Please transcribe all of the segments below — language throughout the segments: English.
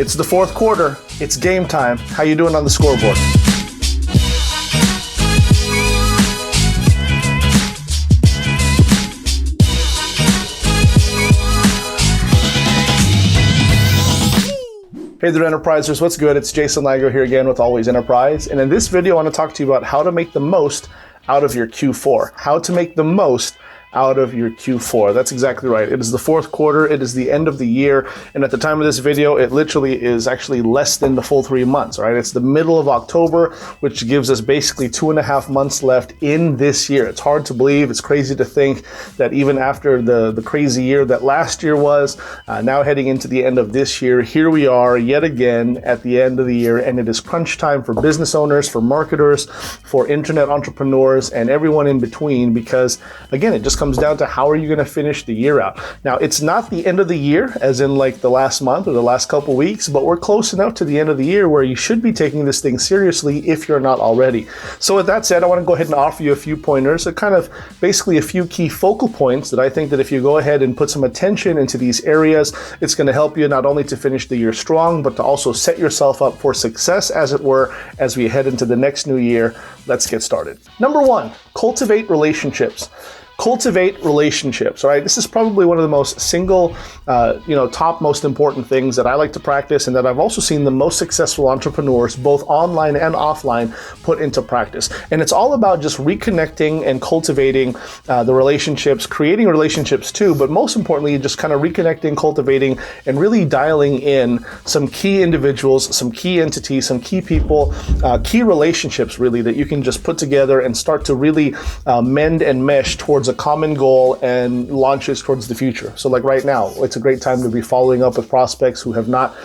It's the fourth quarter. It's game time. How you doing on the scoreboard? Hey there, Enterprisers. What's good? It's Jason Lago here again with Always Enterprise. And in this video, I want to talk to you about how to make the most out of your Q4. How to make the most out of your Q4. That's exactly right. It is the fourth quarter. It is the end of the year. And at the time of this video, it literally is actually less than the full 3 months, right? It's the middle of October, which gives us basically 2.5 months left in this year. It's hard to believe. It's crazy to think that even after the crazy year that last year was, now heading into the end of this year, here we are yet again at the end of the year, and it is crunch time for business owners, for marketers, for internet entrepreneurs, and everyone in between, because again, it just comes down to how are you going to finish the year out. Now, it's not the end of the year as in like the last month or the last couple weeks, but we're close enough to the end of the year where you should be taking this thing seriously if you're not already. So with that said, I want to go ahead and offer you a few pointers, kind of basically a few key focal points that I think that if you go ahead and put some attention into these areas, it's going to help you not only to finish the year strong, but to also set yourself up for success, as it were, as we head into the next new year. Let's get started. Number one, cultivate relationships. Cultivate relationships, all right? This is probably one of the most top most important things that I like to practice, and that I've also seen the most successful entrepreneurs, both online and offline, put into practice. And it's all about just reconnecting and cultivating the relationships, creating relationships too, but most importantly, just kind of reconnecting, cultivating, and really dialing in some key individuals, some key entities, some key people, key relationships really that you can just put together and start to really mend and mesh towards a common goal and launches towards the future. So like right now, it's a great time to be following up with prospects who have not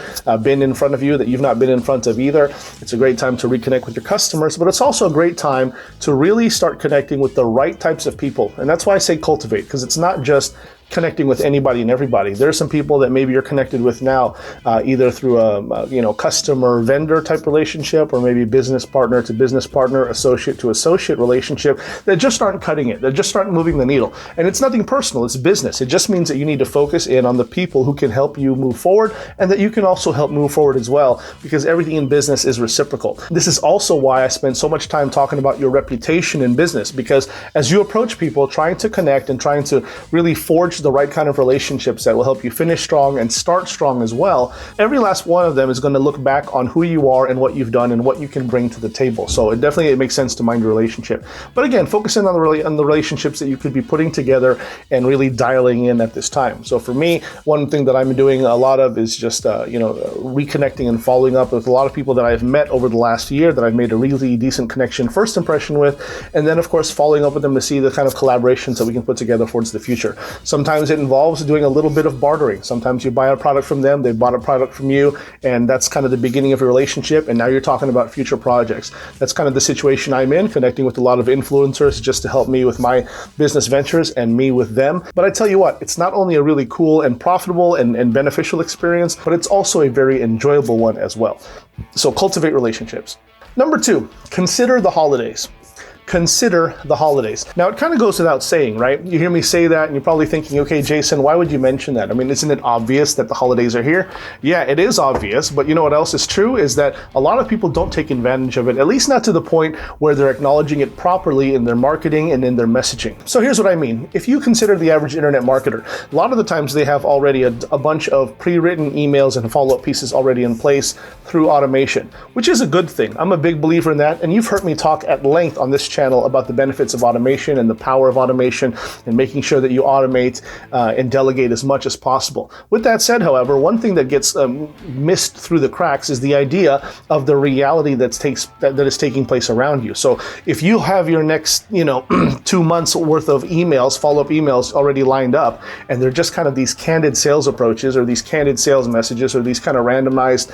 been in front of you, that you've not been in front of either. It's a great time to reconnect with your customers, but it's also a great time to really start connecting with the right types of people. And that's why I say cultivate, because it's not just connecting with anybody and everybody. There are some people that maybe you're connected with now, either through a customer vendor type relationship, or maybe business partner to business partner, associate to associate relationship, that just aren't cutting it. That just aren't moving the needle. And it's nothing personal. It's business. It just means that you need to focus in on the people who can help you move forward, and that you can also help move forward as well, because everything in business is reciprocal. This is also why I spend so much time talking about your reputation in business, because as you approach people trying to connect and trying to really forge the right kind of relationships that will help you finish strong and start strong as well, every last one of them is going to look back on who you are and what you've done and what you can bring to the table. So it makes sense to mind your relationship. But again, focus in on the relationships that you could be putting together and really dialing in at this time. So for me, one thing that I'm doing a lot of is just reconnecting and following up with a lot of people that I've met over the last year that I've made a really decent connection, first impression with, and then of course following up with them to see the kind of collaborations that we can put together towards the future. Sometimes it involves doing a little bit of bartering. Sometimes you buy a product from them, they bought a product from you, and that's kind of the beginning of your relationship, and now you're talking about future projects. That's kind of the situation I'm in, connecting with a lot of influencers just to help me with my business ventures and me with them. But I tell you what, it's not only a really cool and profitable and beneficial experience, but it's also a very enjoyable one as well. So cultivate relationships. Number two, consider the holidays. Consider the holidays. Now, it kind of goes without saying, right? You hear me say that and you're probably thinking, okay, Jason, why would you mention that? I mean, isn't it obvious that the holidays are here? Yeah, it is obvious, but you know what else is true is that a lot of people don't take advantage of it, at least not to the point where they're acknowledging it properly in their marketing and in their messaging. So here's what I mean. If you consider the average internet marketer, a lot of the times they have already a bunch of pre-written emails and follow-up pieces already in place through automation, which is a good thing. I'm a big believer in that, and you've heard me talk at length on this channel about the benefits of automation and the power of automation and making sure that you automate and delegate as much as possible. With that said, however, one thing that gets missed through the cracks is the idea of the reality that is taking place around you. So if you have your next 2 months worth of emails, follow-up emails already lined up, and they're just kind of these candid sales approaches or these candid sales messages or these kind of randomized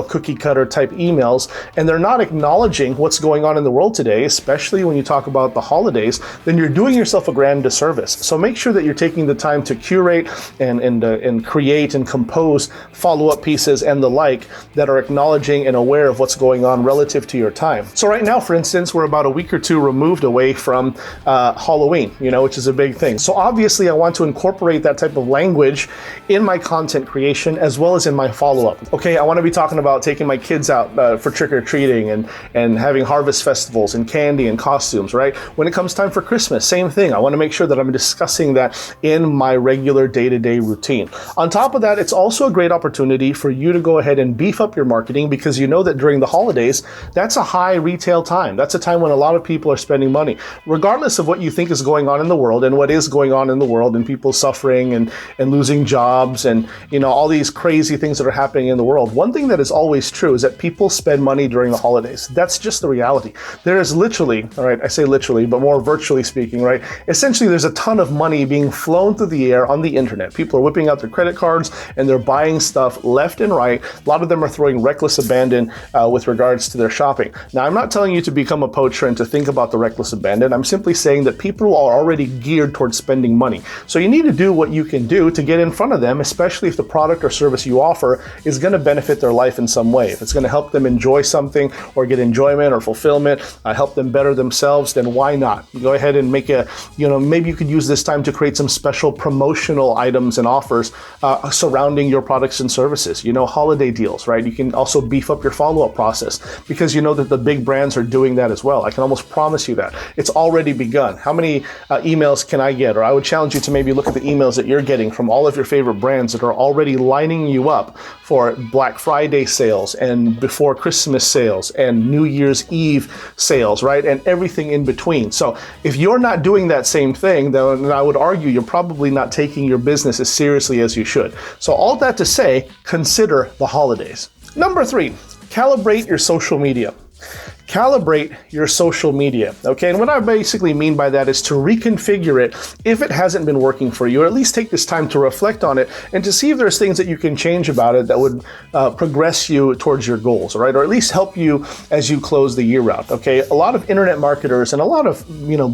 cookie cutter type emails, and they're not acknowledging what's going on in the world today, especially especially when you talk about the holidays, then you're doing yourself a grand disservice. So make sure that you're taking the time to curate and create and compose follow-up pieces and the like that are acknowledging and aware of what's going on relative to your time. So right now, for instance, we're about a week or two removed away from Halloween, which is a big thing. So obviously I want to incorporate that type of language in my content creation as well as in my follow-up. Okay, I want to be talking about taking my kids out for trick-or-treating and having harvest festivals and candy and costumes, right? When it comes time for Christmas, same thing. I want to make sure that I'm discussing that in my regular day-to-day routine. On top of that, it's also a great opportunity for you to go ahead and beef up your marketing, because you know that during the holidays, that's a high retail time. That's a time when a lot of people are spending money. Regardless of what you think is going on in the world and what is going on in the world and people suffering and losing jobs and all these crazy things that are happening in the world, one thing that is always true is that people spend money during the holidays. That's just the reality. There is literally, all right, I say literally, but more virtually speaking, right? Essentially, there's a ton of money being flown through the air on the internet. People are whipping out their credit cards and they're buying stuff left and right. A lot of them are throwing reckless abandon with regards to their shopping. Now, I'm not telling you to become a poacher and to think about the reckless abandon. I'm simply saying that people are already geared towards spending money. So you need to do what you can do to get in front of them, especially if the product or service you offer is going to benefit their life in some way. If it's going to help them enjoy something or get enjoyment or fulfillment, help them better themselves, then why not? Go ahead and make maybe you could use this time to create some special promotional items and offers surrounding your products and services. Holiday deals, right? You can also beef up your follow-up process because you know that the big brands are doing that as well. I can almost promise you that. It's already begun. How many emails can I get? Or I would challenge you to maybe look at the emails that you're getting from all of your favorite brands that are already lining you up for Black Friday sales and before Christmas sales and New Year's Eve sales, right? And everything in between. So if you're not doing that same thing, then I would argue you're probably not taking your business as seriously as you should. So all that to say, consider the holidays. Number 3, calibrate your social media. Calibrate your social media, okay? And what I basically mean by that is to reconfigure it if it hasn't been working for you, or at least take this time to reflect on it and to see if there's things that you can change about it that would progress you towards your goals, all right? Or at least help you as you close the year out, okay? A lot of internet marketers and a lot of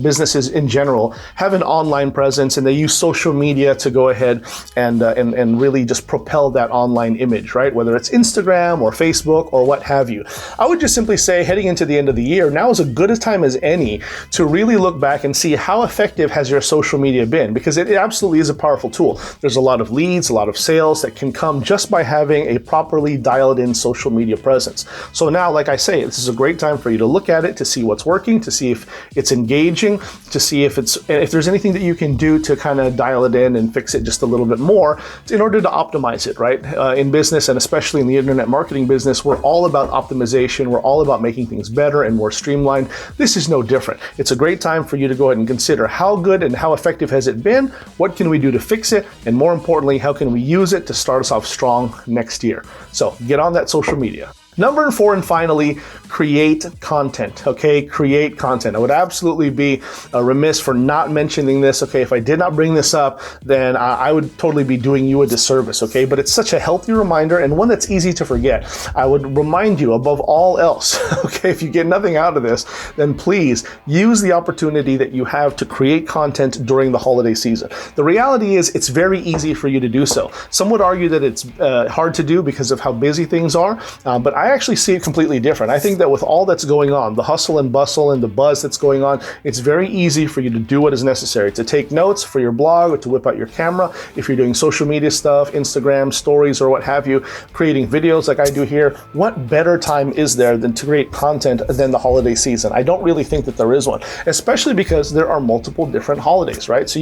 businesses in general have an online presence, and they use social media to go ahead and really just propel that online image, right? Whether it's Instagram or Facebook or what have you. I would just simply say, heading into the end of the year, now is as good a time as any to really look back and see how effective has your social media been, because it absolutely is a powerful tool. There's a lot of leads, a lot of sales that can come just by having a properly dialed in social media presence. So now, like I say, this is a great time for you to look at it, to see what's working, to see if it's engaging, to see if there's anything that you can do to kind of dial it in and fix it just a little bit more in order to optimize it, right? In business, and especially in the internet marketing business, we're all about optimization. We're all about making things better and more streamlined. This is no different. It's a great time for you to go ahead and consider how good and how effective has it been, what can we do to fix it, and more importantly, how can we use it to start us off strong next year. So get on that social media. Number 4, and finally, create content, okay? Create content. I would absolutely be remiss for not mentioning this, okay? If I did not bring this up, then I would totally be doing you a disservice, okay? But it's such a healthy reminder and one that's easy to forget. I would remind you above all else, okay, if you get nothing out of this, then please use the opportunity that you have to create content during the holiday season. The reality is it's very easy for you to do so. Some would argue that it's hard to do because of how busy things are, but I actually see it completely different. I think that with all that's going on, the hustle and bustle and the buzz that's going on, it's very easy for you to do what is necessary, to take notes for your blog or to whip out your camera. If you're doing social media stuff, Instagram, stories, or what have you, creating videos like I do here, what better time is there than to create content than the holiday season? I don't really think that there is one, especially because there are multiple different holidays, right? So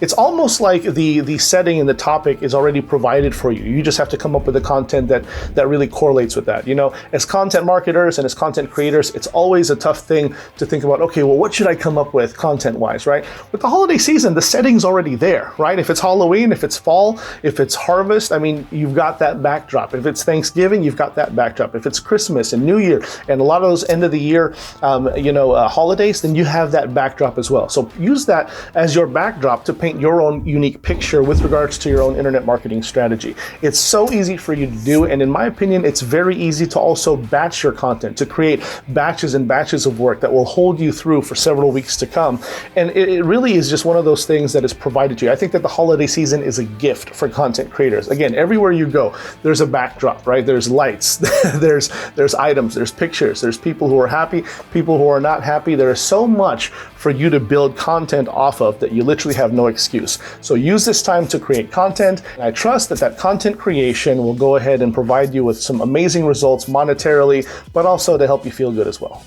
it's almost like the setting and the topic is already provided for you. You just have to come up with the content that really correlates with that. As content marketers and as content creators, it's always a tough thing to think about, okay, well, what should I come up with content-wise, right? With the holiday season, the setting's already there, right? If it's Halloween, if it's fall, if it's harvest, I mean, you've got that backdrop. If it's Thanksgiving, you've got that backdrop. If it's Christmas and New Year and a lot of those end of the year, holidays, then you have that backdrop as well. So use that as your backdrop to paint your own unique picture with regards to your own internet marketing strategy. It's so easy for you to do, and in my opinion, it's very easy easy to also batch your content, to create batches and batches of work that will hold you through for several weeks to come. And it really is just one of those things that is provided to you. I think that the holiday season is a gift for content creators. Again, everywhere you go, there's a backdrop, right? There's lights, there's items, there's pictures, there's people who are happy, people who are not happy. There is so much for you to build content off of that you literally have no excuse. So use this time to create content. And I trust that that content creation will go ahead and provide you with some amazing results monetarily, but also to help you feel good as well.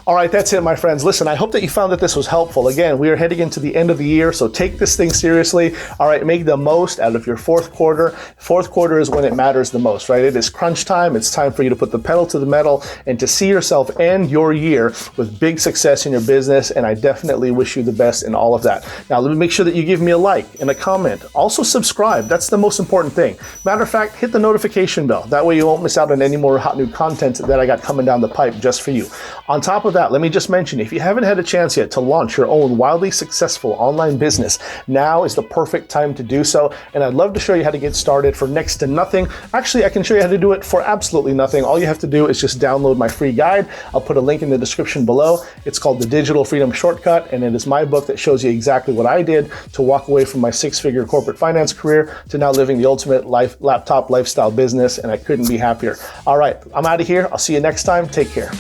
All right, that's it, my friends. Listen, I hope that you found that this was helpful. Again, we are heading into the end of the year, so take this thing seriously. All right, make the most out of your fourth quarter. Fourth quarter is when it matters the most, right? It is crunch time. It's time for you to put the pedal to the metal and to see yourself end your year with big success in your business, and I definitely wish you the best in all of that. Now, let me make sure that you give me a like and a comment. Also, subscribe. That's the most important thing. Matter of fact, hit the notification bell. That way you won't miss out on any more hot new content that I got coming down the pipe just for you. On top of that, let me just mention, if you haven't had a chance yet to launch your own wildly successful online business, now is the perfect time to do so. And I'd love to show you how to get started for next to nothing. Actually, I can show you how to do it for absolutely nothing. All you have to do is just download my free guide. I'll put a link in the description below. It's called The Digital Freedom Shortcut, and it is my book that shows you exactly what I did to walk away from my six-figure corporate finance career to now living the ultimate laptop lifestyle business, and I couldn't be happier. All right, I'm out of here. I'll see you next time. Take care.